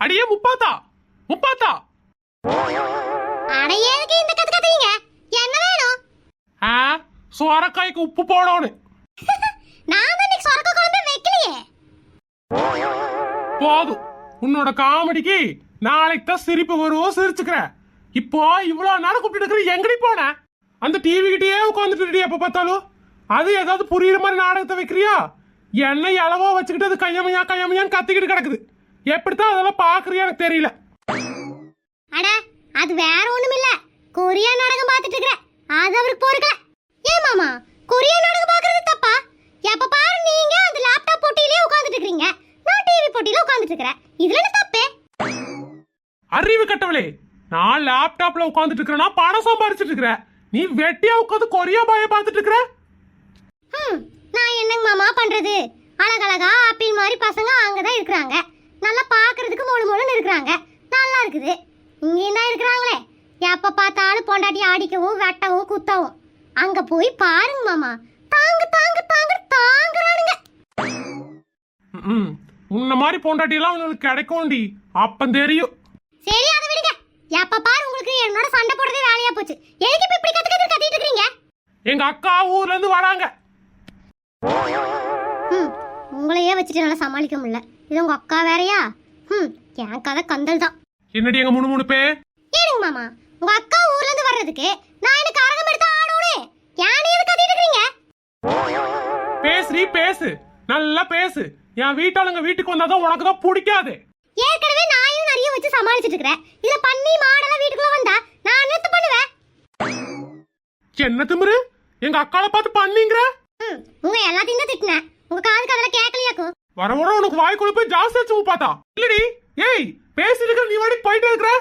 அடியே முப்பாத்தா முப்பாத்தா. அடையேதுக்கு இந்த கத்து கத்துறீங்க? என்ன வேணும்? சொரக்காய்க்கு உப்பு போடணும். நான் தான் இன்னைக்கு சொரக்க குழம்பு வைக்கலையே. போதும், உன்னோட காமெடிக்கு நாளைக்கு தான் சிரிப்பு வரும், சிரிச்சுக்கிற. இப்போ இவ்வளவு நேரம் கூப்பிட்டு எங்கடி போன? அந்த டிவி கிட்டே உட்காந்துட்டு எப்ப பார்த்தாலும் அது ஏதாவது புரியுற மாதிரி நாடகத்தை வைக்கிறியா? என்ன அளவோ வச்சுக்கிட்டு அது கையமையான்னு கத்திக்கிட்டு கிடக்குது. எப்படித்தான் அதெல்லாம் பாக்குறியா எனக்கு தெரியல. அட அது வேற ஒண்ணும் இல்ல, கொரியா நாடகம் பார்த்துட்டு இருக்கேன். அது அவருக்கு பொறுக்கல. ஏன் மாமா, கொரியா நாடகம் பார்க்கிறது தப்பா? எப்ப பாரு நீங்க அந்த லேப்டாப் போட்டியிலே உட்கார்ந்துட்டு இருக்கீங்க, நான் டிவி போட்டியில உட்கார்ந்துட்டு இருக்கேன். இதுல என்ன தப்பு? அறிவு கட்டவளே, நான் லேப்டாப்ல உட்காந்துட்டு இருக்கிறேன்னா பணம் சம்பாரிச்சிட்டு இருக்கிறேன். நீ வெட்டியா உட்காந்து கொரியா பாய பார்த்துட்டு இருக்கிற. நான் என்னங்க மாமா பண்றது? அழகழகா ஆப்பிள் மாதிரி பசங்க அங்கதான் இருக்கிறாங்க, நல்லா பாக்குறதுக்கு மொழு மொழுன்னு இருக்கிறாங்க, நல்லா இருக்குது. இங்க என்ன இருக்கிறாங்களே, எப்ப பார்த்தாலும் பொண்டாட்டி அடிக்கவும் வெட்டவும் குத்தவும். அங்க போய் பாருங்க மாமா, தாங்க தாங்க தாங்க தாங்குறானுங்க. உன்ன மாதிரி பொண்டாட்டி எல்லாம் உங்களுக்கு கிடைக்கும்டி, அப்ப தெரியும். சரி அதை விடுங்க. எப்ப பாரு உங்களுக்கு என்னோட சண்டை போடுறதே வேலையா போச்சு. எதுக்கு இப்ப இப்படி கத்திட்டு இருக்கீங்க? எங்க அக்கா ஊர்ல இருந்து வராங்க. உங்களையே வச்சுட்டு நல்லா சமாளிக்க முடியல, இது உங்க அக்கா வேறையா? என் கதை கந்தல் தான். என்னடி எங்க முணுமுணுப்பே? ஏனுங்க மாமா, உங்க அக்கா ஊர்ல இருந்து வர்றதுக்கு நான் எனக்கு அரகம் எடுத்து ஆடணும். ஏன் எது கத்திட்டு இருக்கீங்க? பேசுறீ பேசு, நல்லா பேசு. என் வீட்டாளுங்க வீட்டுக்கு வந்தாதான் உனக்கு தான் பிடிக்காது. ஏற்கனவே நாயும் நிறைய வச்சு சமாளிச்சிட்டு இருக்கிறேன். இதுல பண்ணி மாடெல்லாம் வீட்டுக்குள்ள வந்தா நான் என்னத்து பண்ணுவேன்? என்ன திமிரு? எங்க அக்கால பார்த்து பண்ணீங்கற? உங்க எல்லாத்தையும் தான் திட்டினேன், உங்க காதுக்கு அதெல்லாம் கேட்கலையாக்கும். வர வர உனக்கு வாய் கொழுப்பு ஜாஸ்தி ஆச்சு பார்த்தா. இல்லடி, ஏய் பேசிட்டு இருக்க, நீ வாடி போயிட்டே இருக்கற.